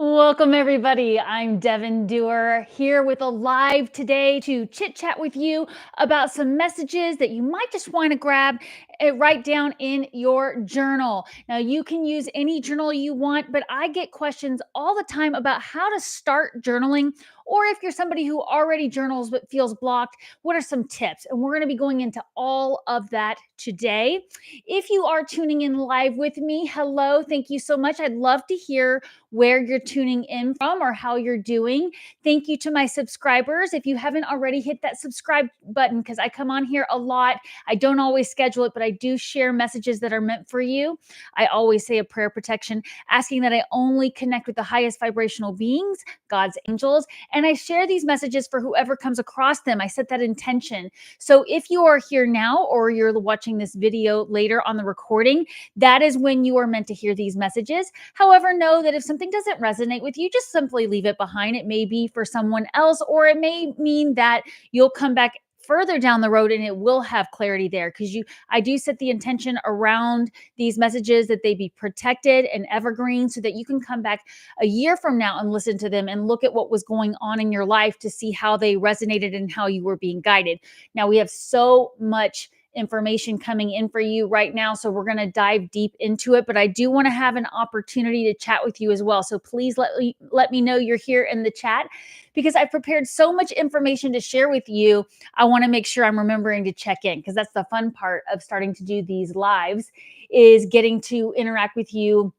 Welcome, everybody. I'm Devon Duerr here with a live today to chit chat with you about some messages that you might just want to grab and write down in your journal. Now, you can use any journal you want, but I get questions all the time about how to start journaling, or if you're somebody who already journals but feels blocked, what are some tips? And we're going to be going into all of that today. If you are tuning in live with me, hello, thank you so much. I'd love to hear where you're tuning in from or how you're doing. Thank you to my subscribers. If you haven't already, hit that subscribe button because I come on here a lot. I don't always schedule it, but I do share messages that are meant for you. I always say a prayer protection, asking that I only connect with the highest vibrational beings, God's angels, and I share these messages for whoever comes across them. I set that intention. So if you are here now or you're watching this video later on the recording, that is when you are meant to hear these messages. However, know that if something doesn't resonate with you, just simply leave it behind. It may be for someone else, or it may mean that you'll come back further down the road and it will have clarity there, because I do set the intention around these messages that they be protected and evergreen, so that you can come back a year from now and listen to them and look at what was going on in your life to see how they resonated and how you were being guided. Now, we have so much information coming in for you right now, so we're going to dive deep into it, but I do want to have an opportunity to chat with you as well. So please let me know you're here in the chat, because I've prepared so much information to share with you. I want to make sure I'm remembering to check in, because that's the fun part of starting to do these lives, is getting to interact with you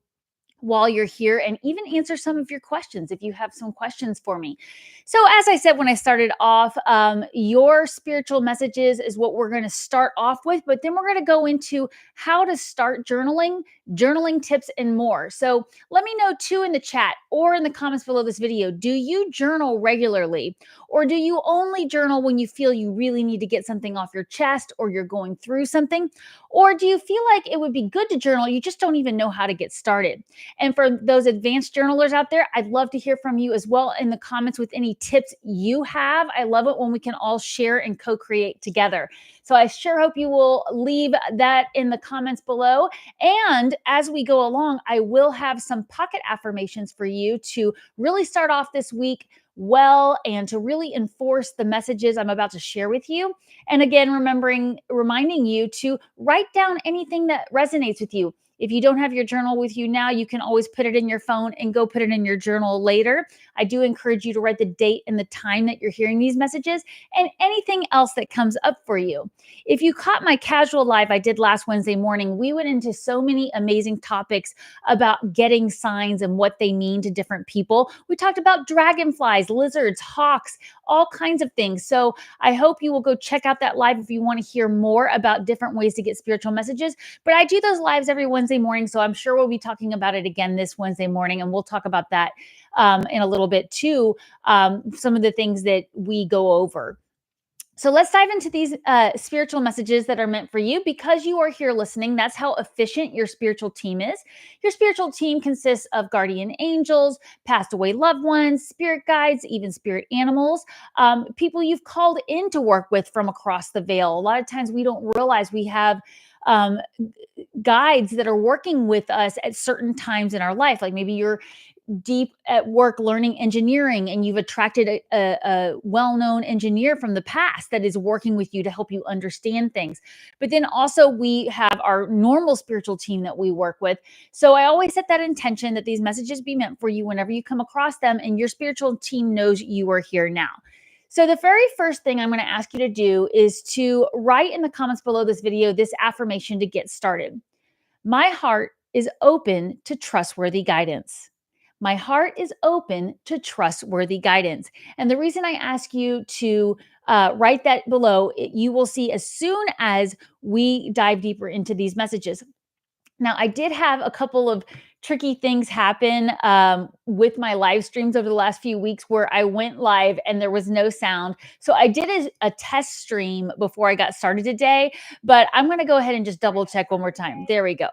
while you're here and even answer some of your questions if you have some questions for me. So, as I said when I started off, your spiritual messages is what we're going to start off with, but then we're going to go into how to start journaling, journaling tips, and more. So, let me know too in the chat or in the comments below this video. Do you journal regularly, or do you only journal when you feel you really need to get something off your chest or you're going through something? Or do you feel like it would be good to journal, you just don't even know how to get started? And for those advanced journalers out there, I'd love to hear from you as well in the comments with any tips you have. I love it when we can all share and co-create together. So I sure hope you will leave that in the comments below. And as we go along, I will have some pocket affirmations for you to really start off this week well, and to really enforce the messages I'm about to share with you. And again, reminding you to write down anything that resonates with you. If you don't have your journal with you now, you can always put it in your phone and go put it in your journal later. I do encourage you to write the date and the time that you're hearing these messages and anything else that comes up for you. If you caught my casual live I did last Wednesday morning, we went into so many amazing topics about getting signs and what they mean to different people. We talked about dragonflies, lizards, hawks, all kinds of things. So I hope you will go check out that live if you want to hear more about different ways to get spiritual messages. But I do those lives every Wednesday morning, so I'm sure we'll be talking about it again this Wednesday morning, and we'll talk about that in a little bit too, some of the things that we go over. So let's dive into these spiritual messages that are meant for you. Because you are here listening, that's how efficient your spiritual team is. Your spiritual team consists of guardian angels, passed away loved ones, spirit guides, even spirit animals, people you've called in to work with from across the veil. A lot of times we don't realize we have um, guides that are working with us at certain times in our life. Like maybe you're deep at work learning engineering and you've attracted a well-known engineer from the past that is working with you to help you understand things. But then also we have our normal spiritual team that we work with. So I always set that intention that these messages be meant for you whenever you come across them, and your spiritual team knows you are here now. So the very first thing I'm going to ask you to do is to write in the comments below this video this affirmation to get started. My heart is open to trustworthy guidance. My heart is open to trustworthy guidance. And the reason I ask you to write that below, you will see as soon as we dive deeper into these messages. Now, I did have a couple of tricky things happen with my live streams over the last few weeks, where I went live and there was no sound. So I did a test stream before I got started today, but I'm going to go ahead and just double check one more time. There we go.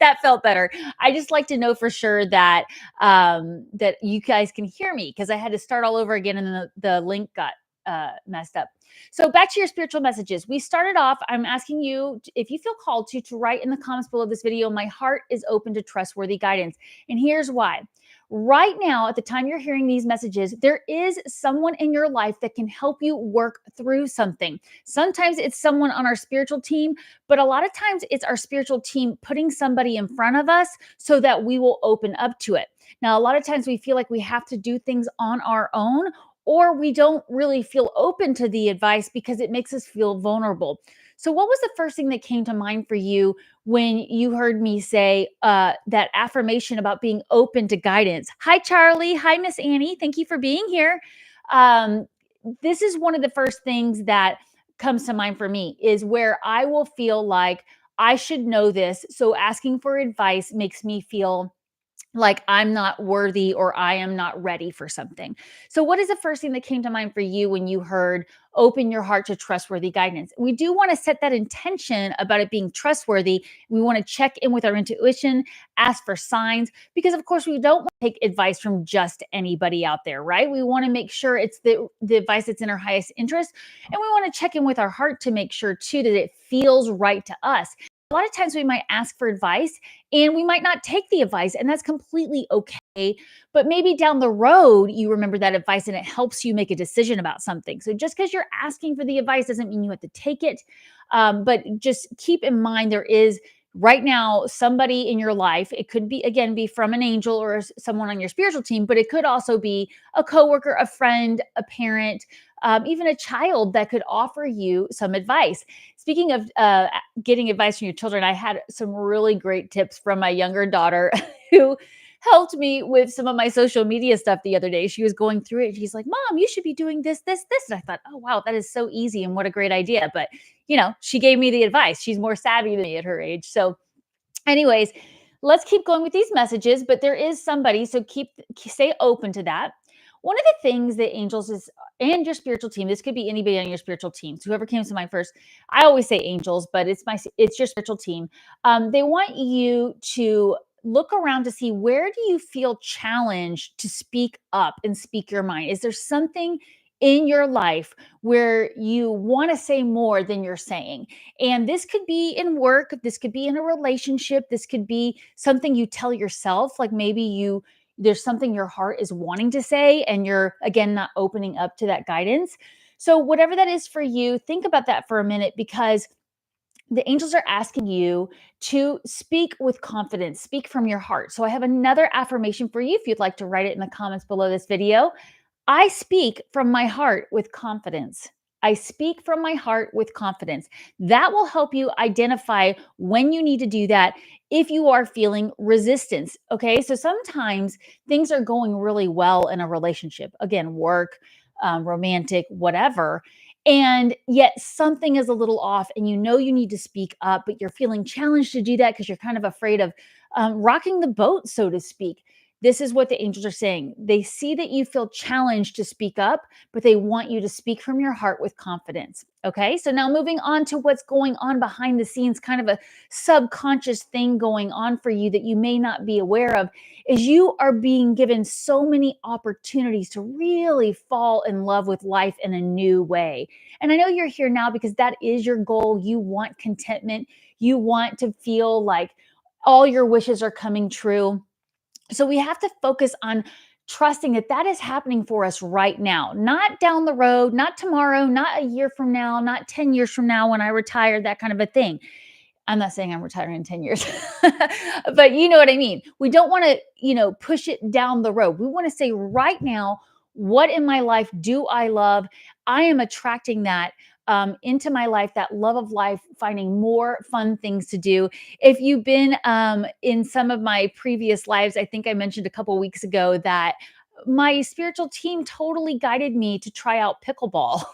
That felt better. I just like to know for sure that that you guys can hear me, because I had to start all over again and the link got messed up. So back to your spiritual messages. We started off, I'm asking you, if you feel called to write in the comments below this video, my heart is open to trustworthy guidance. And here's why. Right now, at the time you're hearing these messages, there is someone in your life that can help you work through something. Sometimes it's someone on our spiritual team, but a lot of times it's our spiritual team putting somebody in front of us so that we will open up to it. Now, a lot of times we feel like we have to do things on our own, or we don't really feel open to the advice because it makes us feel vulnerable. So, what was the first thing that came to mind for you when you heard me say that affirmation about being open to guidance? Hi, Charlie. Hi, Miss Annie. Thank you for being here. Um, this is one of the first things that comes to mind for me is where I will feel like I should know this. So, asking for advice makes me feel like I'm not worthy or I am not ready for something. So, what is the first thing that came to mind for you when you heard open your heart to trustworthy guidance? We do want to set that intention about it being trustworthy. We want to check in with our intuition, ask for signs, because of course, we don't want to take advice from just anybody out there, right? We want to make sure it's the advice that's in our highest interest. And we want to check in with our heart to make sure, too, that it feels right to us. A lot of times we might ask for advice and we might not take the advice, and that's completely okay. But maybe down the road, you remember that advice and it helps you make a decision about something. So just because you're asking for the advice doesn't mean you have to take it. But just keep in mind there is right now somebody in your life. It could be, again, be from an angel or someone on your spiritual team, but it could also be a coworker, a friend, a parent, even a child that could offer you some advice. Speaking of getting advice from your children, I had some really great tips from my younger daughter who helped me with some of my social media stuff the other day. She was going through it. She's like, Mom, you should be doing this, this, this. And I thought, oh, wow, that is so easy. And what a great idea. But, she gave me the advice. She's more savvy than me at her age. So, anyways, let's keep going with these messages, but there is somebody, so stay open to that. One of the things that angels is and your spiritual team, this could be anybody on your spiritual team. So whoever came to mind first, I always say angels, but it's your spiritual team. They want you to look around to see where do you feel challenged to speak up and speak your mind. Is there something in your life where you want to say more than you're saying? And this could be in work, this could be in a relationship, this could be something you tell yourself, like maybe there's something your heart is wanting to say and you're again not opening up to that guidance. So whatever that is for you, think about that for a minute because the angels are asking you to speak with confidence, speak from your heart. So I have another affirmation for you if you'd like to write it in the comments below this video. I speak from my heart with confidence. I speak from my heart with confidence. That will help you identify when you need to do that if you are feeling resistance. Okay. So sometimes things are going really well in a relationship, again, work, romantic, whatever. And yet something is a little off, and you need to speak up, but you're feeling challenged to do that because you're kind of afraid of rocking the boat, so to speak. This is what the angels are saying. They see that you feel challenged to speak up, but they want you to speak from your heart with confidence. Okay. So now moving on to what's going on behind the scenes, kind of a subconscious thing going on for you that you may not be aware of, is you are being given so many opportunities to really fall in love with life in a new way. And I know you're here now because that is your goal. You want contentment. You want to feel like all your wishes are coming true. So we have to focus on trusting that that is happening for us right now, not down the road, not tomorrow, not a year from now, not 10 years from now when I retire, that kind of a thing. I'm not saying I'm retiring in 10 years, but you know what I mean. We don't want to, push it down the road. We want to say right now, what in my life do I love? I am attracting that into my life, that love of life, finding more fun things to do. If you've been in some of my previous lives, I think I mentioned a couple weeks ago that my spiritual team totally guided me to try out pickleball.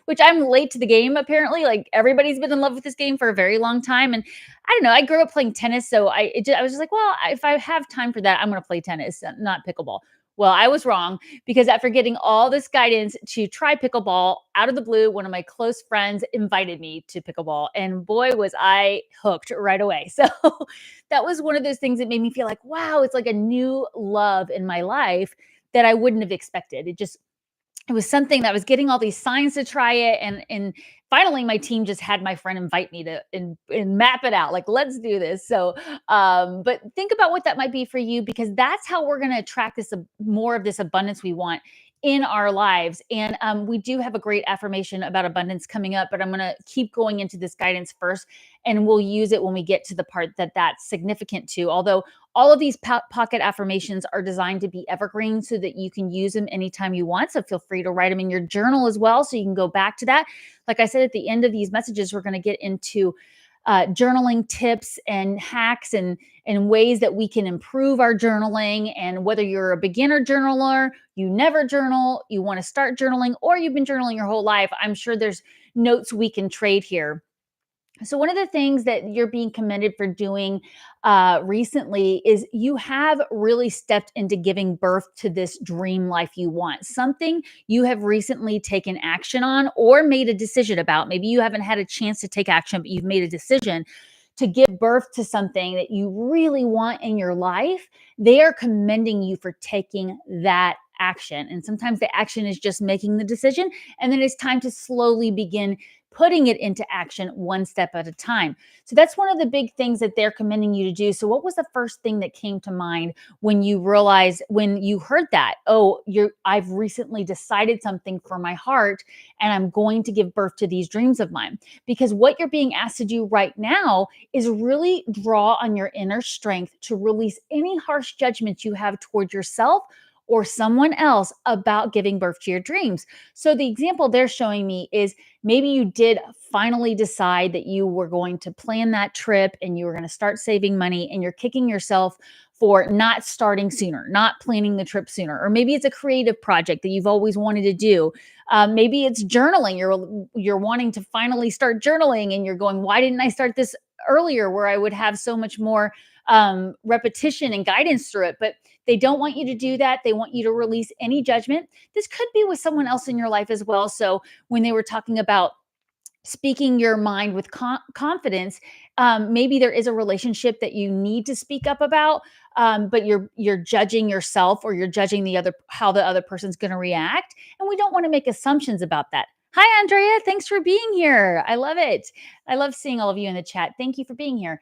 Which I'm late to the game apparently. Like everybody's been in love with this game for a very long time, and I don't know. I grew up playing tennis, so I was just like, well, if I have time for that, I'm going to play tennis, not pickleball. Well, I was wrong because after getting all this guidance to try pickleball out of the blue, one of my close friends invited me to pickleball, and boy, was I hooked right away. So that was one of those things that made me feel like, wow, it's like a new love in my life that I wouldn't have expected. It was something that was getting all these signs to try it, and finally my team just had my friend invite me to and map it out, like, let's do this. So but think about what that might be for you, because that's how we're going to attract this more of this abundance we want in our lives. And we do have a great affirmation about abundance coming up, but I'm going to keep going into this guidance first, and we'll use it when we get to the part that that's significant to. Although all of these pocket affirmations are designed to be evergreen so that you can use them anytime you want. So feel free to write them in your journal as well, so you can go back to that. Like I said, at the end of these messages, we're going to get into journaling tips and hacks and ways that we can improve our journaling. And whether you're a beginner journaler, you never journal, you want to start journaling, or you've been journaling your whole life, I'm sure there's notes we can trade here. So, one of the things that you're being commended for doing recently is you have really stepped into giving birth to this dream life you want, something you have recently taken action on or made a decision about. Maybe you haven't had a chance to take action, but you've made a decision to give birth to something that you really want in your life. They are commending you for taking that action. And sometimes the action is just making the decision, and then it's time to slowly begin putting it into action one step at a time. So that's one of the big things that they're commending you to do. So what was the first thing that came to mind when you realized, when you heard that, oh, I've recently decided something for my heart and I'm going to give birth to these dreams of mine? Because what you're being asked to do right now is really draw on your inner strength to release any harsh judgments you have toward yourself or someone else about giving birth to your dreams. So the example they're showing me is, maybe you did finally decide that you were going to plan that trip and you were going to start saving money, and you're kicking yourself for not starting sooner, not planning the trip sooner. Or maybe it's a creative project that you've always wanted to do. Maybe it's journaling. You're wanting to finally start journaling, and you're going, why didn't I start this earlier, where I would have so much more repetition and guidance through it? But they don't want you to do that. They want you to release any judgment. This could be with someone else in your life as well. So when they were talking about speaking your mind with confidence, maybe there is a relationship that you need to speak up about, but you're judging yourself, or you're judging the other, how the other person's going to react, and we don't want to make assumptions about that. Hi, Andrea. Thanks for being here. I love it. I love seeing all of you in the chat. Thank you for being here.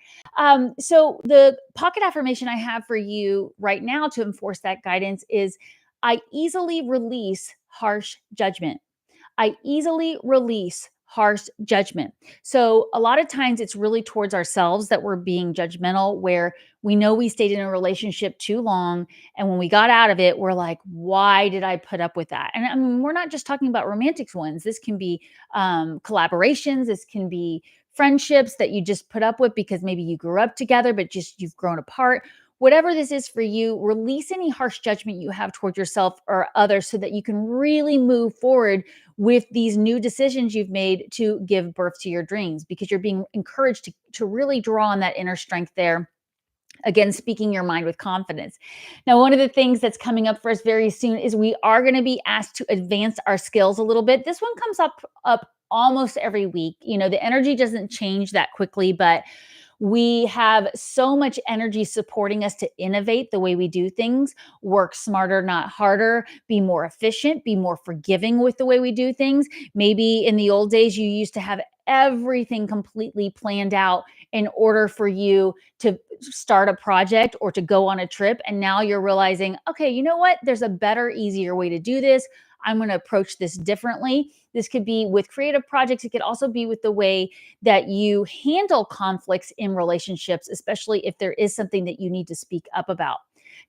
So the pocket affirmation I have for you right now to enforce that guidance is, I easily release harsh judgment. I easily release harsh judgment. So a lot of times it's really towards ourselves that we're being judgmental, where we know we stayed in a relationship too long. And when we got out of it, we're like, why did I put up with that? And I mean, we're not just talking about romantic ones. This can be collaborations. This can be friendships that you just put up with because maybe you grew up together, but just you've grown apart. Whatever this is for you, release any harsh judgment you have towards yourself or others, so that you can really move forward with these new decisions you've made to give birth to your dreams, because you're being encouraged to really draw on that inner strength there. Again, speaking your mind with confidence. Now, one of the things that's coming up for us very soon is we are going to be asked to advance our skills a little bit. This one comes up almost every week. You know, the energy doesn't change that quickly, but we have so much energy supporting us to innovate the way we do things, work smarter, not harder, be more efficient, be more forgiving with the way we do things. Maybe in the old days, you used to have everything completely planned out in order for you to start a project or to go on a trip. And now you're realizing, okay, you know what? There's a better, easier way to do this. I'm going to approach this differently. This could be with creative projects. It could also be with the way that you handle conflicts in relationships, especially if there is something that you need to speak up about.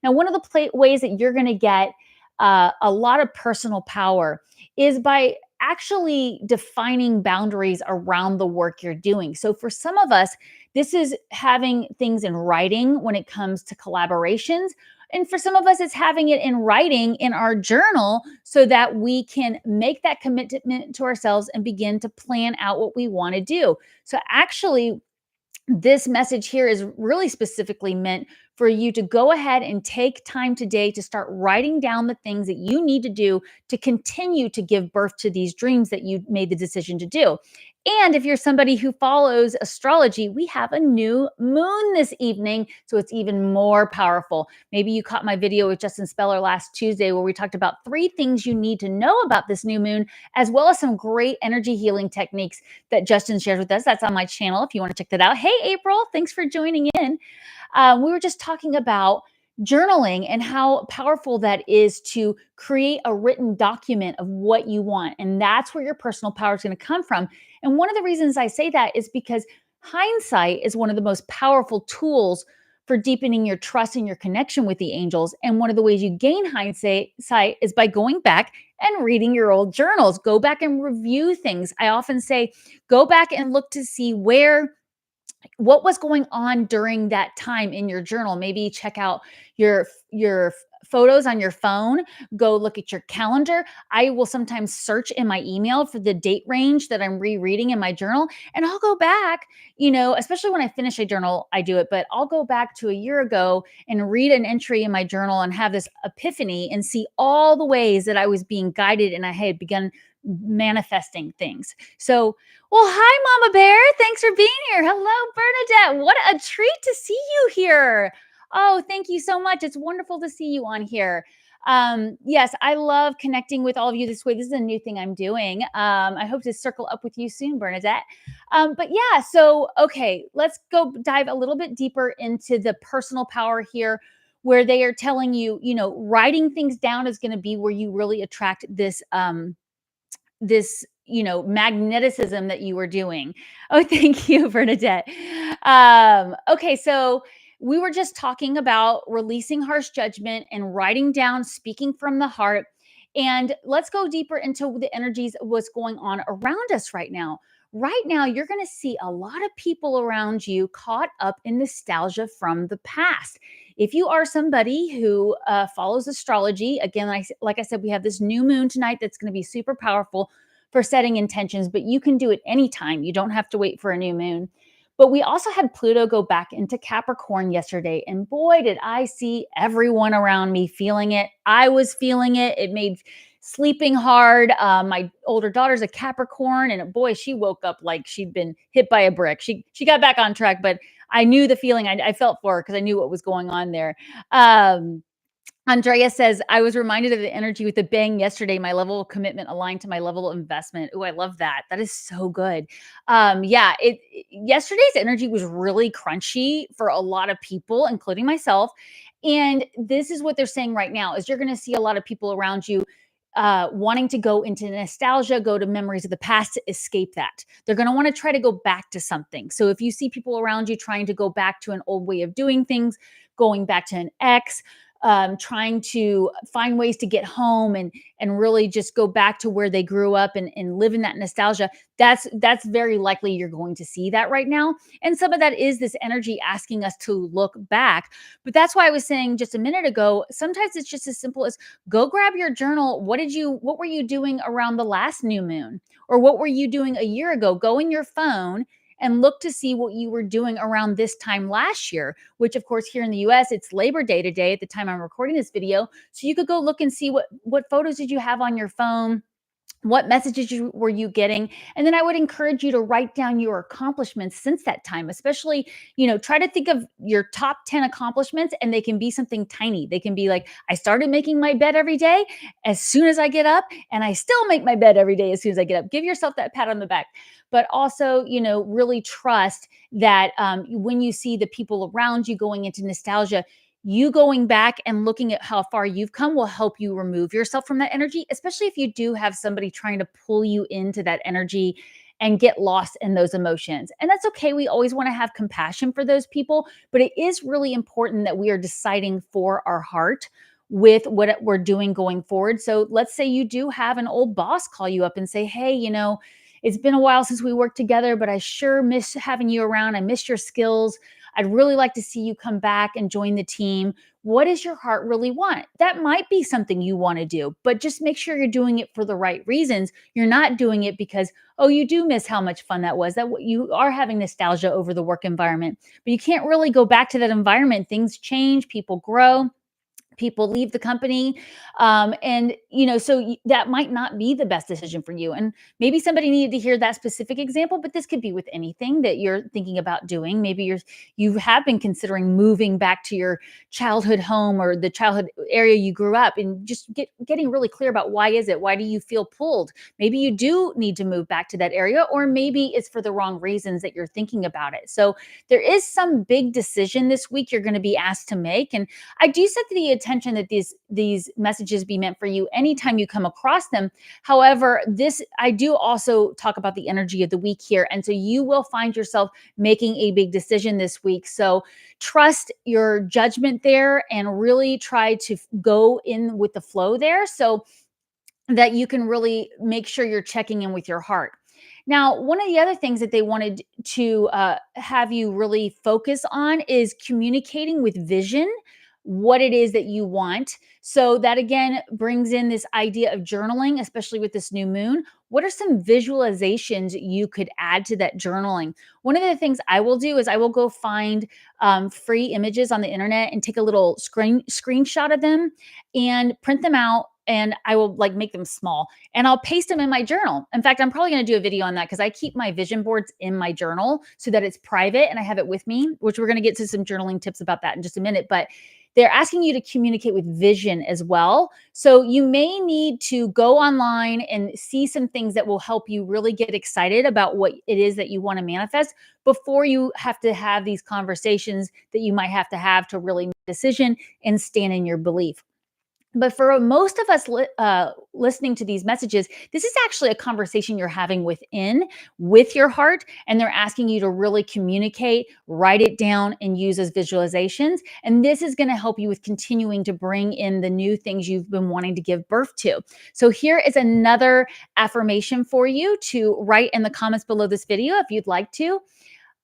Now, one of the ways that you're going to get a lot of personal power is by actually defining boundaries around the work you're doing. So, for some of us, this is having things in writing when it comes to collaborations. And for some of us, it's having it in writing in our journal, so that we can make that commitment to ourselves and begin to plan out what we want to do. So, actually, this message here is really specifically meant for you to go ahead and take time today to start writing down the things that you need to do to continue to give birth to these dreams that you made the decision to do. And if you're somebody who follows astrology, we have a new moon this evening. So it's even more powerful. Maybe you caught my video with Justin Speller last Tuesday where we talked about 3 things you need to know about this new moon, as well as some great energy healing techniques that Justin shares with us. That's on my channel if you want to check that out. Hey, April, thanks for joining in. We were just talking about journaling and how powerful that is to create a written document of what you want. And that's where your personal power is going to come from. And one of the reasons I say that is because hindsight is one of the most powerful tools for deepening your trust and your connection with the angels. And one of the ways you gain hindsight is by going back and reading your old journals. Go back and review things. I often say, go back and look to see what was going on during that time in your journal. Maybe check out your photos on your phone, go look at your calendar. I will sometimes search in my email for the date range that I'm rereading in my journal, and I'll go back, especially when I finish a journal, I do it, but I'll go back to a year ago and read an entry in my journal and have this epiphany and see all the ways that I was being guided and I had begun manifesting things. So, well, hi, Mama Bear. Thanks for being here. Hello, Bernadette. What a treat to see you here. Oh, thank you so much. It's wonderful to see you on here. Yes, I love connecting with all of you this way. This is a new thing I'm doing. I hope to circle up with you soon, Bernadette. But yeah, so, okay, let's go dive a little bit deeper into the personal power here, where they are telling you, writing things down is going to be where you really attract this magneticism that you were doing. Oh, thank you, Bernadette. Okay, so we were just talking about releasing harsh judgment and writing down, speaking from the heart. And let's go deeper into the energies of what's going on around us right now. Right now, you're going to see a lot of people around you caught up in nostalgia from the past. If you are somebody who follows astrology, again, like I said, we have this new moon tonight that's going to be super powerful for setting intentions, but you can do it anytime. You don't have to wait for a new moon. But we also had Pluto go back into Capricorn yesterday. And boy, did I see everyone around me feeling it. I was feeling it. It made sleeping hard. My older daughter's a Capricorn, and boy, she woke up like she'd been hit by a brick. She got back on track, but I knew the feeling. I felt for her because I knew what was going on there. Andrea says, I was reminded of the energy with the bang yesterday. My level of commitment aligned to my level of investment. Oh, I love that. That is so good. Yeah, yesterday's energy was really crunchy for a lot of people, including myself. And this is what they're saying right now is you're going to see a lot of people around you wanting to go into nostalgia, go to memories of the past to escape that. They're going to want to try to go back to something. So if you see people around you trying to go back to an old way of doing things, going back to an ex, trying to find ways to get home and really just go back to where they grew up and live in that nostalgia, that's very likely you're going to see that right now. And some of that is this energy asking us to look back. But that's why I was saying just a minute ago, sometimes it's just as simple as go grab your journal. What were you doing around the last new moon? Or what were you doing a year ago? Go in your phone and look to see what you were doing around this time last year, which of course here in the US, it's Labor Day today at the time I'm recording this video. So you could go look and see what photos did you have on your phone, what messages were you getting, and then I would encourage you to write down your accomplishments since that time. Especially, try to think of your top 10 accomplishments, and they can be something tiny. They can be like, I started making my bed every day as soon as I get up, and I still make my bed every day as soon as I get up. Give yourself that pat on the back. But also, really trust that when you see the people around you going into nostalgia, you going back and looking at how far you've come will help you remove yourself from that energy, especially if you do have somebody trying to pull you into that energy and get lost in those emotions. And that's okay. We always want to have compassion for those people, but it is really important that we are deciding for our heart with what we're doing going forward. So let's say you do have an old boss call you up and say, hey, it's been a while since we worked together, but I sure miss having you around. I miss your skills. I'd really like to see you come back and join the team. What does your heart really want? That might be something you want to do, but just make sure you're doing it for the right reasons. You're not doing it because, oh, you do miss how much fun that was. That you are having nostalgia over the work environment, but you can't really go back to that environment. Things change, people grow. people leave the company. And, that might not be the best decision for you. And maybe somebody needed to hear that specific example, but this could be with anything that you're thinking about doing. Maybe you have been considering moving back to your childhood home or the childhood area you grew up, and just getting really clear about why is it? Why do you feel pulled? Maybe you do need to move back to that area, or maybe it's for the wrong reasons that you're thinking about it. So there is some big decision this week you're going to be asked to make. And I do set the attention that these messages be meant for you anytime you come across them. However, this I do also talk about the energy of the week here. And so you will find yourself making a big decision this week. So trust your judgment there and really try to go in with the flow there, so that you can really make sure you're checking in with your heart. Now, one of the other things that they wanted to have you really focus on is communicating with vision what it is that you want. So, that again brings in this idea of journaling, especially with this new moon. What are some visualizations you could add to that journaling? One of the things I will do is I will go find free images on the internet and take a little screenshot of them and print them out, and I will like make them small and I'll paste them in my journal. In fact, I'm probably going to do a video on that because I keep my vision boards in my journal so that it's private and I have it with me, which we're going to get to some journaling tips about that in just a minute. But they're asking you to communicate with vision as well. So you may need to go online and see some things that will help you really get excited about what it is that you want to manifest before you have to have these conversations that you might have to really make a decision and stand in your belief. But for most of us listening to these messages, this is actually a conversation you're having within with your heart. And they're asking you to really communicate, write it down, and use as visualizations. And this is going to help you with continuing to bring in the new things you've been wanting to give birth to. So here is another affirmation for you to write in the comments below this video if you'd like to.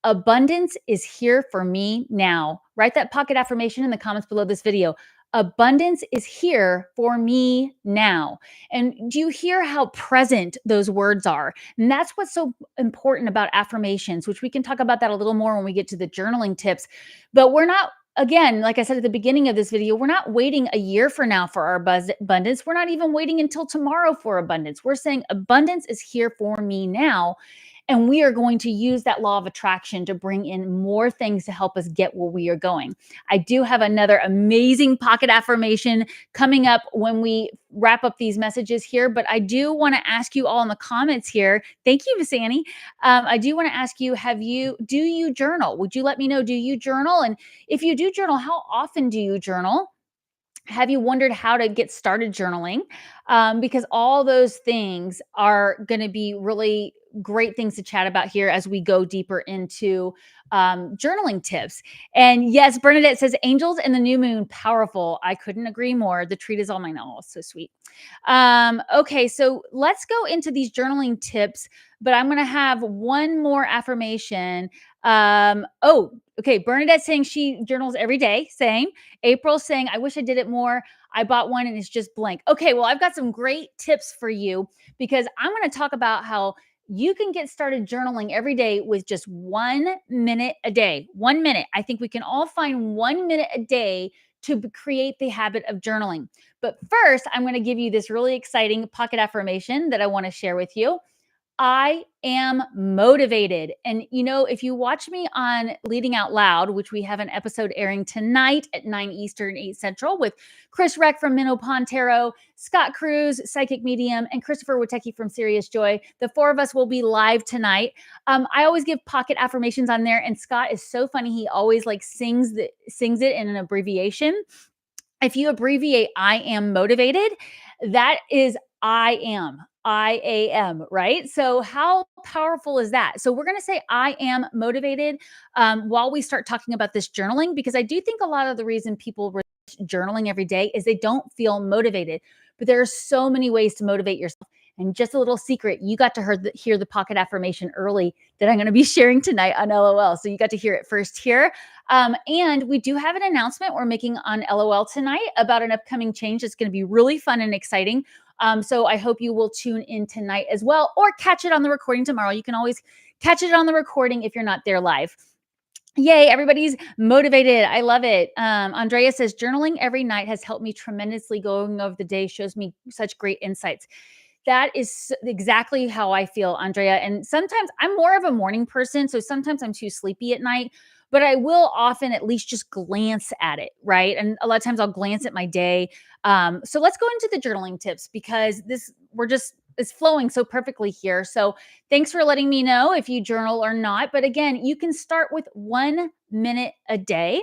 Abundance is here for me now. Write that pocket affirmation in the comments below this video. Abundance is here for me now. And do you hear how present those words are? And that's what's so important about affirmations, which we can talk about that a little more when we get to the journaling tips. But we're not, again, like I said at the beginning of this video, we're not waiting a year for now for our abundance. We're not even waiting until tomorrow for abundance. We're saying abundance is here for me now. And we are going to use that law of attraction to bring in more things to help us get where we are going. I do have another amazing pocket affirmation coming up when we wrap up these messages here, but I do want to ask you all in the comments here. Thank you, Miss Annie. I do want to ask you, do you journal? Would you let me know, do you journal? And if you do journal, how often do you journal? Have you wondered how to get started journaling? Because all those things are going to be really great things to chat about here as we go deeper into journaling tips. And yes, Bernadette says, angels and the new moon, powerful. I couldn't agree more. The treat is all mine. Oh, so sweet. Okay, so let's go into these journaling tips, but I'm going to have one more affirmation. Okay. Bernadette saying she journals every day. Same. April saying, I wish I did it more. I bought one and it's just blank. Okay, well, I've got some great tips for you because I'm going to talk about how you can get started journaling every day with just 1 minute a day. 1 minute. I think we can all find 1 minute a day to create the habit of journaling. But first, I'm going to give you this really exciting pocket affirmation that I want to share with you. I am motivated. And if you watch me on Leading Out Loud, which we have an episode airing tonight at 9 Eastern, 8 Central with Chris Reck from Minnow Pond Tarot, Scott Cruz, Psychic Medium, and Christopher Witecki from Serious Joy. The four of us will be live tonight. I always give pocket affirmations on there, and Scott is so funny. He always sings it in an abbreviation. If you abbreviate I am motivated, that is I am, right? So how powerful is that? So we're going to say I am motivated while we start talking about this journaling, because I do think a lot of the reason people journaling every day is they don't feel motivated. But there are so many ways to motivate yourself. And just a little secret, you got to hear the pocket affirmation early that I'm going to be sharing tonight on LOL. So you got to hear it first here. And we do have an announcement we're making on LOL tonight about an upcoming change that's going to be really fun and exciting. So I hope you will tune in tonight as well, or catch it on the recording tomorrow. You can always catch it on the recording if you're not there live. Yay, everybody's motivated. I love it. Andrea says, journaling every night has helped me tremendously. Going over the day shows me such great insights. That is exactly how I feel, Andrea. And sometimes I'm more of a morning person. So sometimes I'm too sleepy at night, but I will often at least just glance at it. Right. And a lot of times I'll glance at my day. So let's go into the journaling tips because it's flowing so perfectly here. So thanks for letting me know if you journal or not. But again, you can start with 1 minute a day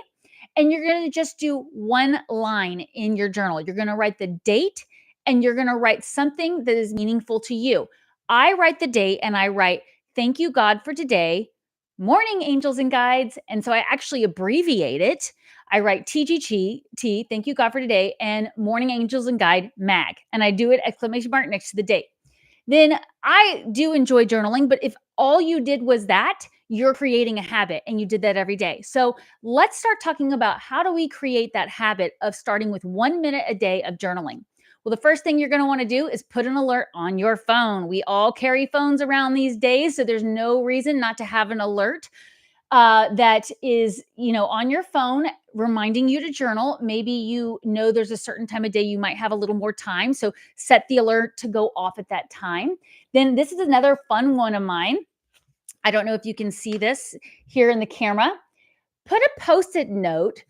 and you're going to just do one line in your journal. You're going to write the date and you're going to write something that is meaningful to you. I write the date and I write, thank you, God, for today. Morning, angels and guides. And so I actually abbreviate it. I write TGT, thank you, God, for today, and morning, angels and guide, MAG. And I do it exclamation mark next to the date. Then I do enjoy journaling, but if all you did was that, you're creating a habit and you did that every day. So let's start talking about how do we create that habit of starting with 1 minute a day of journaling. Well, the first thing you're going to want to do is put an alert on your phone. We all carry phones around these days, so there's no reason not to have an alert that is, on your phone reminding you to journal. Maybe there's a certain time of day you might have a little more time. So set the alert to go off at that time. Then this is another fun one of mine. I don't know if you can see this here in the camera. Put a post-it note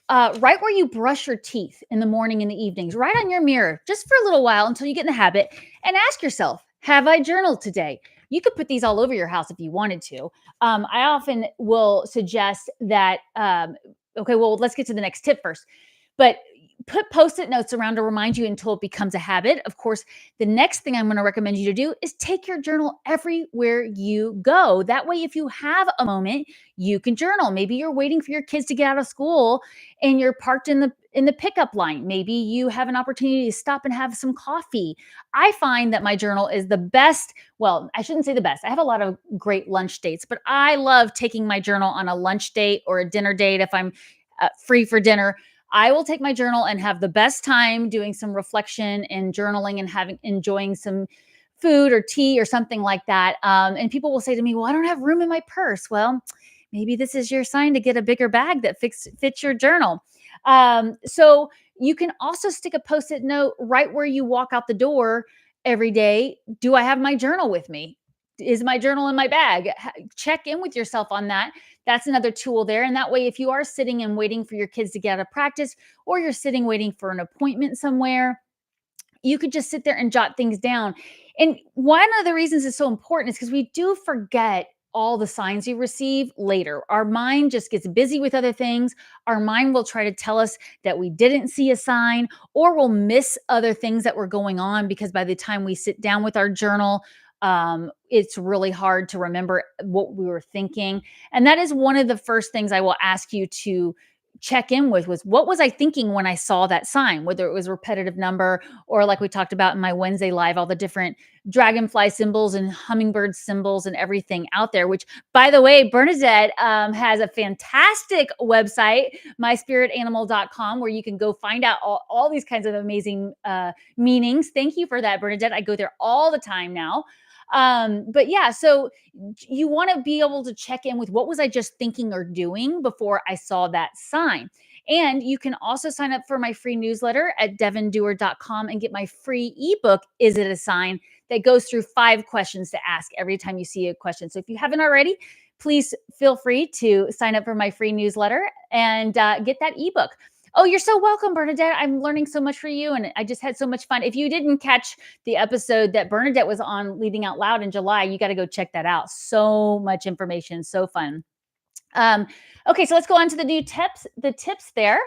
right where you brush your teeth in the morning and the evenings, right on your mirror, just for a little while until you get in the habit and ask yourself, have I journaled today? You could put these all over your house if you wanted to. I often will suggest that, okay, well, let's get to the next tip first. But put post-it notes around to remind you until it becomes a habit. Of course, the next thing I'm going to recommend you to do is take your journal everywhere you go. That way, if you have a moment, you can journal. Maybe you're waiting for your kids to get out of school and you're parked in the pickup line. Maybe you have an opportunity to stop and have some coffee. I find that my journal is the best. Well, I shouldn't say the best. I have a lot of great lunch dates, but I love taking my journal on a lunch date or a dinner date if I'm free for dinner. I will take my journal and have the best time doing some reflection and journaling and enjoying some food or tea or something like that. And people will say to me, well, I don't have room in my purse. Well, maybe this is your sign to get a bigger bag that fits your journal. So you can also stick a post-it note right where you walk out the door every day. Do I have my journal with me? Is my journal in my bag? Check in with yourself on that. That's another tool there. And that way, if you are sitting and waiting for your kids to get out of practice, or you're sitting waiting for an appointment somewhere, you could just sit there and jot things down. And one of the reasons it's so important is because we do forget all the signs you receive later. Our mind just gets busy with other things. Our mind will try to tell us that we didn't see a sign, or we'll miss other things that were going on because by the time we sit down with our journal, it's really hard to remember what we were thinking. And that is one of the first things I will ask you to check in with was what was I thinking when I saw that sign, whether it was a repetitive number or like we talked about in my Wednesday live, all the different dragonfly symbols and hummingbird symbols and everything out there, which by the way, Bernadette has a fantastic website, myspiritanimal.com, where you can go find out all these kinds of amazing meanings. Thank you for that, Bernadette. I go there all the time now. But yeah, so you want to be able to check in with what was I just thinking or doing before I saw that sign. And you can also sign up for my free newsletter at devonduerr.com and get my free ebook, Is It a Sign? That goes through 5 questions to ask every time you see a question. So if you haven't already, please feel free to sign up for my free newsletter and get that ebook. Oh, you're so welcome, Bernadette. I'm learning so much for you. And I just had so much fun. If you didn't catch the episode that Bernadette was on Leading Out Loud in July, you got to go check that out. So much information, so fun. Um, okay, so let's go on to the tips there.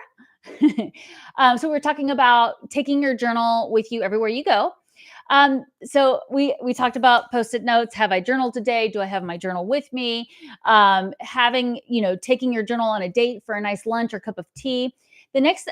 So we're talking about taking your journal with you everywhere you go. So we talked about post-it notes. Have I journaled today? Do I have my journal with me? Taking your journal on a date for a nice lunch or cup of tea. The next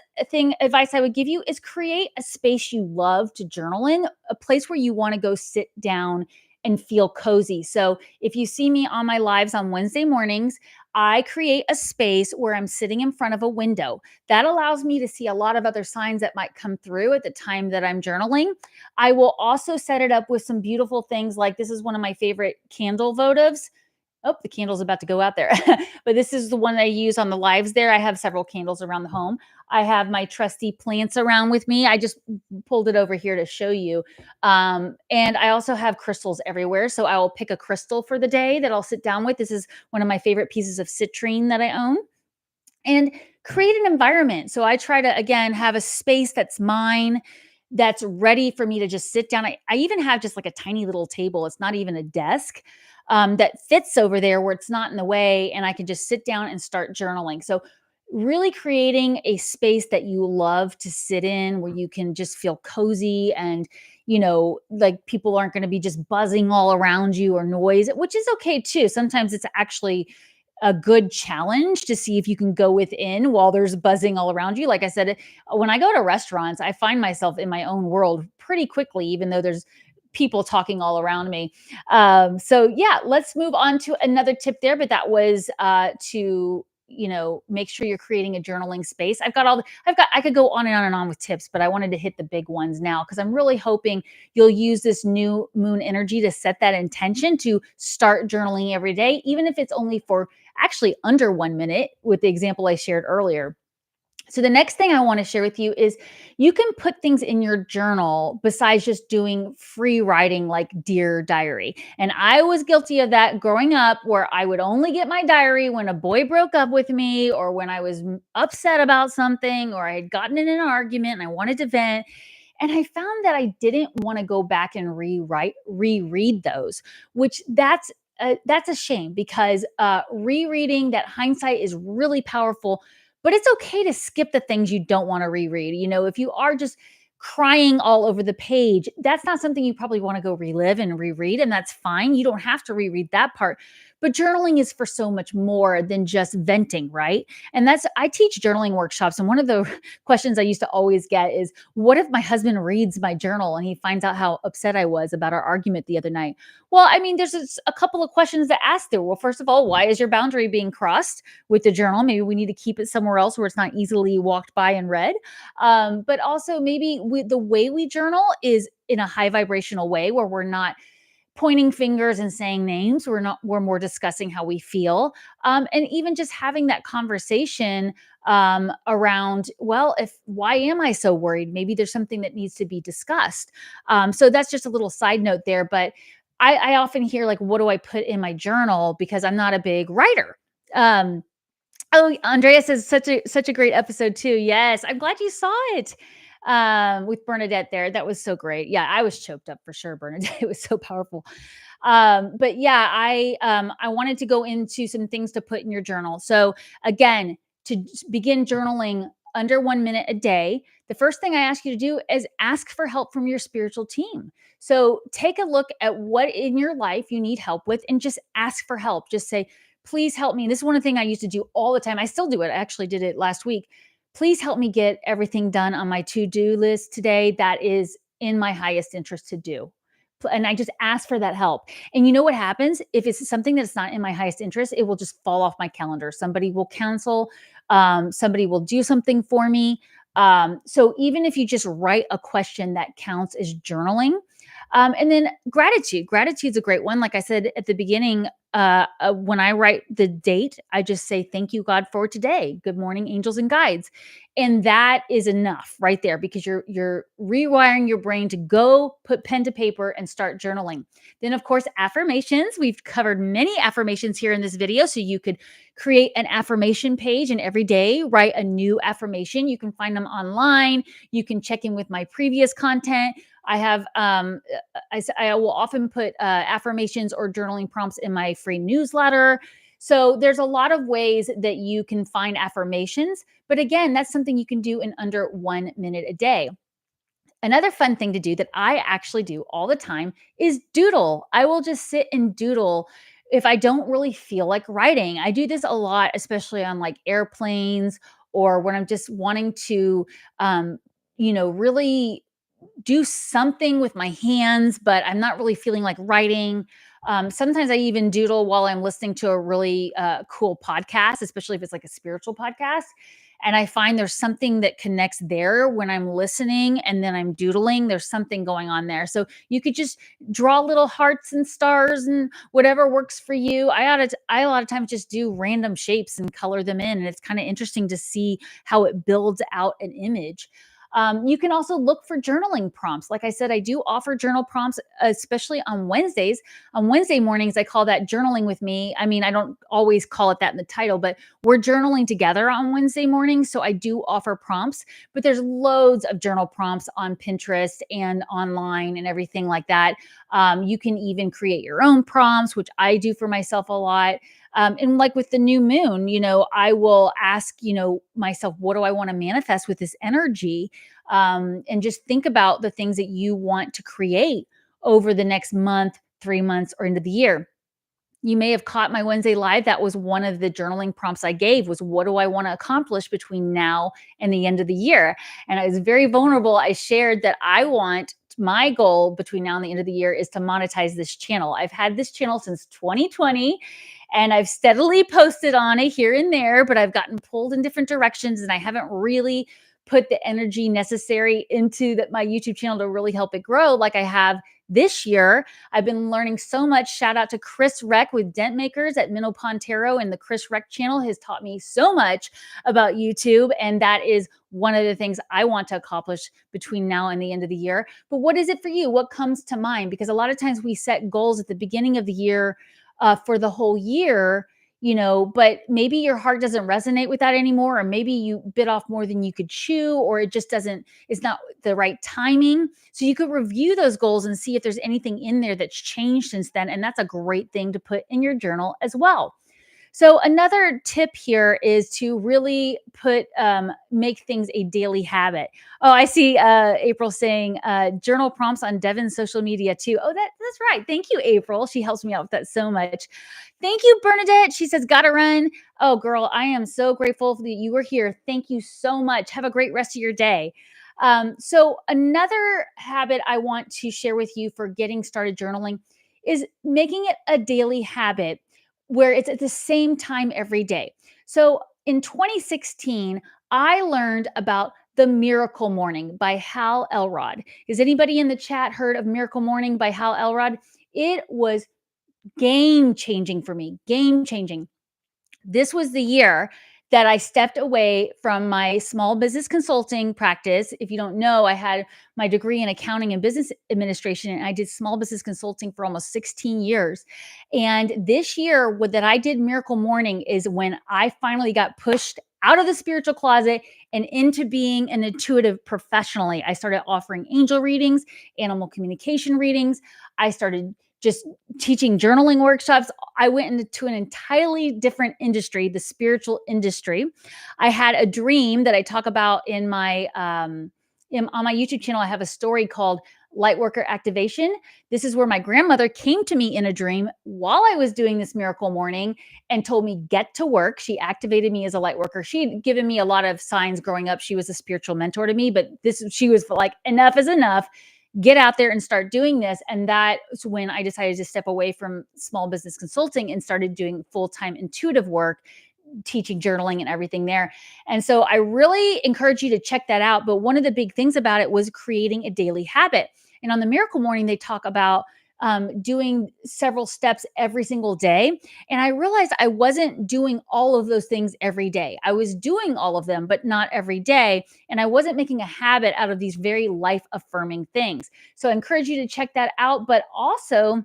advice I would give you is create a space you love to journal in, a place where you want to go sit down and feel cozy. So if you see me on my lives on Wednesday mornings, I create a space where I'm sitting in front of a window. That allows me to see a lot of other signs that might come through at the time that I'm journaling. I will also set it up with some beautiful things like this is one of my favorite candle votives. Oh, the candle's about to go out there. But this is the one I use on the lives there. I have several candles around the home. I have my trusty plants around with me. I just pulled it over here to show you. And I also have crystals everywhere. So I will pick a crystal for the day that I'll sit down with. This is one of my favorite pieces of citrine that I own, and create an environment. So I try to, again, have a space that's mine, that's ready for me to just sit down. I even have just like a tiny little table. It's not even a desk, that fits over there where it's not in the way. And I can just sit down and start journaling. So, really creating a space that you love to sit in where you can just feel cozy and, like people aren't going to be just buzzing all around you or noise, which is okay too. Sometimes it's actually a good challenge to see if you can go within while there's buzzing all around you. Like I said, when I go to restaurants, I find myself in my own world pretty quickly, even though there's people talking all around me. So yeah, let's move on to another tip there. But that was to make sure you're creating a journaling space. I could go on and on and on with tips, but I wanted to hit the big ones now because I'm really hoping you'll use this new moon energy to set that intention to start journaling every day, even if it's only for actually under 1 minute with the example I shared earlier. So, the next thing I want to share with you is you can put things in your journal besides just doing free writing like Dear Diary. And I was guilty of that growing up, where I would only get my diary when a boy broke up with me or when I was upset about something or I had gotten in an argument and I wanted to vent. And I found that I didn't want to go back and reread those, which that's a shame because rereading, that hindsight is really powerful, but it's okay to skip the things you don't want to reread. If you are just crying all over the page, that's not something you probably want to go relive and reread, and that's fine. You don't have to reread that part. But journaling is for so much more than just venting, right? And I teach journaling workshops, and one of the questions I used to always get is, what if my husband reads my journal and he finds out how upset I was about our argument the other night? Well, I mean, there's a couple of questions to ask there. Well, first of all, why is your boundary being crossed with the journal? Maybe we need to keep it somewhere else where it's not easily walked by and read. But also, maybe the way we journal is in a high vibrational way where we're not pointing fingers and saying names. We're more discussing how we feel, and even just having that conversation around, well, if why am I so worried? Maybe there's something that needs to be discussed. So that's just a little side note there. But I often hear, like, what do I put in my journal, because I'm not a big writer. um Oh, Andrea says such a great episode too. Yes, I'm glad you saw it, with Bernadette there. That was so great. Yeah, I was choked up for sure, Bernadette. It was so powerful. But yeah, I wanted to go into some things to put in your journal. So again, begin journaling under 1 minute a day, the first thing I ask you to do is ask for help from your spiritual team. So take a look at what in your life you need help with and just ask for help. Just say, please help me. This is one thing I used to do all the time. I still do it. I actually did it last week. Please help me get everything done on my to-do list today that is in my highest interest to do. And I just ask for that help. And you know what happens? If it's something that's not in my highest interest, it will just fall off my calendar. Somebody will cancel, somebody will do something for me. So even if you just write a question, that counts as journaling. And then gratitude's a great one. Like I said at the beginning, when I write the date, I just say, thank you, God, for today. Good morning, angels and guides. And that is enough right there, because you're rewiring your brain to go put pen to paper and start journaling. Then, of course, affirmations. We've covered many affirmations here in this video. So you could create an affirmation page and every day write a new affirmation. You can find them online. You can check in with my previous content. I have I will often put affirmations or journaling prompts in my free newsletter. So there's a lot of ways that you can find affirmations. But again, that's something you can do in under 1 minute a day. Another fun thing to do that I actually do all the time is doodle. I will just sit and doodle if I don't really feel like writing. I do this a lot, especially on like airplanes or when I'm just wanting to, really do something with my hands, but I'm not really feeling like writing. Sometimes I even doodle while I'm listening to a really cool podcast, especially if it's like a spiritual podcast. And I find there's something that connects there when I'm listening and then I'm doodling. There's something going on there. So you could just draw little hearts and stars and whatever works for you. I a lot of times just do random shapes and color them in. And it's kind of interesting to see how it builds out an image. You can also look for journaling prompts. Like I said, I do offer journal prompts, especially on Wednesdays. On Wednesday mornings, I call that journaling with me. I mean, I don't always call it that in the title, but we're journaling together on Wednesday mornings. So I do offer prompts, but there's loads of journal prompts on Pinterest and online and everything like that. You can even create your own prompts, which I do for myself a lot. And like with the new moon, I will ask, myself, what do I want to manifest with this energy? And just think about the things that you want to create over the next month, 3 months, or into the year. You may have caught my Wednesday live. That was one of the journaling prompts I gave was what do I want to accomplish between now and the end of the year? And I was very vulnerable. I shared that my goal between now and the end of the year is to monetize this channel. I've had this channel since 2020 and I've steadily posted on it here and there, but I've gotten pulled in different directions and I haven't really put the energy necessary into my YouTube channel to really help it grow like I have this year. I've been learning so much. Shout out to Chris Reck with Dent Makers at Minnow Pontero, and the Chris Reck channel has taught me so much about YouTube. And that is one of the things I want to accomplish between now and the end of the year. But what is it for you? What comes to mind? Because a lot of times we set goals at the beginning of the year for the whole year, but maybe your heart doesn't resonate with that anymore, or maybe you bit off more than you could chew, or it just it's not the right timing. So you could review those goals and see if there's anything in there that's changed since then. And that's a great thing to put in your journal as well. So another tip here is to really make things a daily habit. Oh, I see April saying journal prompts on Devon's social media too. Oh, that's right. Thank you, April. She helps me out with that so much. Thank you, Bernadette. She says, gotta run. Oh, girl, I am so grateful that you were here. Thank you so much. Have a great rest of your day. So another habit I want to share with you for getting started journaling is making it a daily habit where it's at the same time every day. So in 2016, I learned about The Miracle Morning by Hal Elrod. Has anybody in the chat heard of Miracle Morning by Hal Elrod? It was game changing for me, game changing. This was the year that I stepped away from my small business consulting practice. If you don't know, I had my degree in accounting and business administration, and I did small business consulting for almost 16 years. And this year, that I did Miracle Morning is when I finally got pushed out of the spiritual closet and into being an intuitive professionally. I started offering angel readings, animal communication readings. I started just teaching journaling workshops. I went into an entirely different industry, the spiritual industry. I had a dream that I talk about on my YouTube channel. I have a story called Lightworker Activation. This is where my grandmother came to me in a dream while I was doing this Miracle Morning and told me, get to work. She activated me as a light worker. She'd given me a lot of signs growing up. She was a spiritual mentor to me, but she was like, enough is enough. Get out there and start doing this. And that's when I decided to step away from small business consulting and started doing full-time intuitive work, teaching journaling and everything there. And so I really encourage you to check that out. But one of the big things about it was creating a daily habit. And on the Miracle Morning, they talk about doing several steps every single day. And I realized I wasn't doing all of those things every day. I was doing all of them, but not every day. And I wasn't making a habit out of these very life affirming things. So I encourage you to check that out. But also,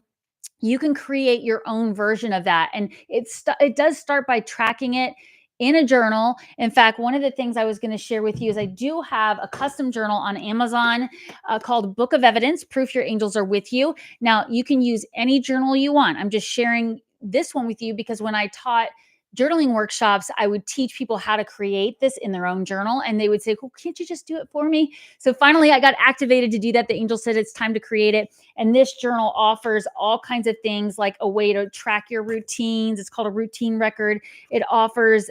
you can create your own version of that. And it does start by tracking it in a journal. In fact, one of the things I was going to share with you is I do have a custom journal on Amazon called Book of Evidence, Proof Your Angels Are With You. Now, you can use any journal you want. I'm just sharing this one with you because when I taught journaling workshops, I would teach people how to create this in their own journal. And they would say, well, can't you just do it for me? So finally, I got activated to do that. The angel said it's time to create it. And this journal offers all kinds of things like a way to track your routines. It's called a routine record. It offers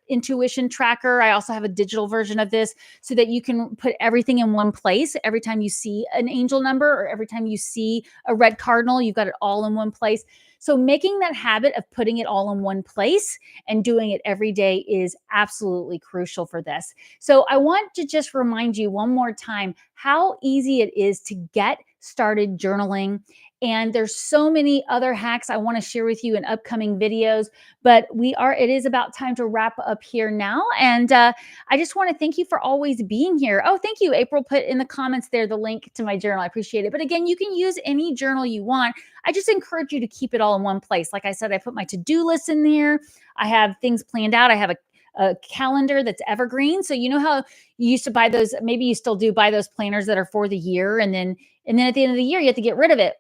intuition tracker. I also have a digital version of this so that you can put everything in one place. Every time you see an angel number or every time you see a red cardinal, you've got it all in one place. So making that habit of putting it all in one place and doing it every day is absolutely crucial for this. So I want to just remind you one more time how easy it is to get started journaling. And there's so many other hacks I want to share with you in upcoming videos, but it is about time to wrap up here now. And I just want to thank you for always being here. Oh, thank you. April put in the comments there the link to my journal. I appreciate it. But again, you can use any journal you want. I just encourage you to keep it all in one place. Like I said, I put my to-do list in there. I have things planned out. I have a calendar that's evergreen. So you know how you used to buy those, maybe you still do buy those planners that are for the year, and then at the end of the year you have to get rid of it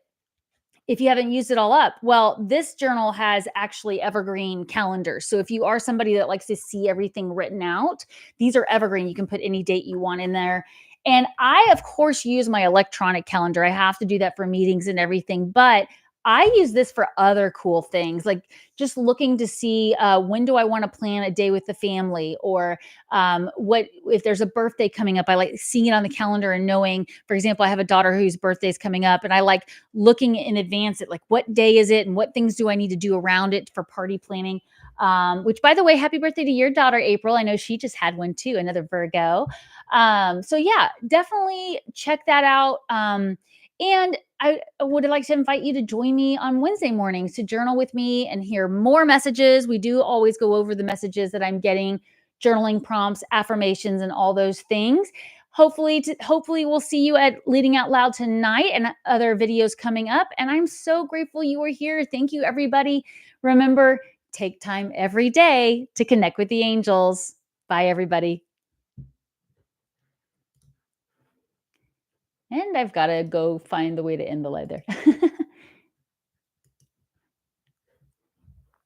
if you haven't used it all up. Well, this journal has actually evergreen calendars. So if you are somebody that likes to see everything written out, these are evergreen. You can put any date you want in there. And I, of course, use my electronic calendar. I have to do that for meetings and everything, but I use this for other cool things, like just looking to see when do I want to plan a day with the family, or what if there's a birthday coming up. I like seeing it on the calendar and knowing, for example, I have a daughter whose birthday is coming up, and I like looking in advance at like what day is it and what things do I need to do around it for party planning. Which, by the way, happy birthday to your daughter, April. I know she just had one too, another Virgo. So yeah, definitely check that out. And I would like to invite you to join me on Wednesday mornings to journal with me and hear more messages. We do always go over the messages that I'm getting, journaling prompts, affirmations, and all those things. Hopefully we'll see you at Leading Out Loud tonight and other videos coming up. And I'm so grateful you were here. Thank you, everybody. Remember, take time every day to connect with the angels. Bye, everybody. And I've got to go find the way to end the live there.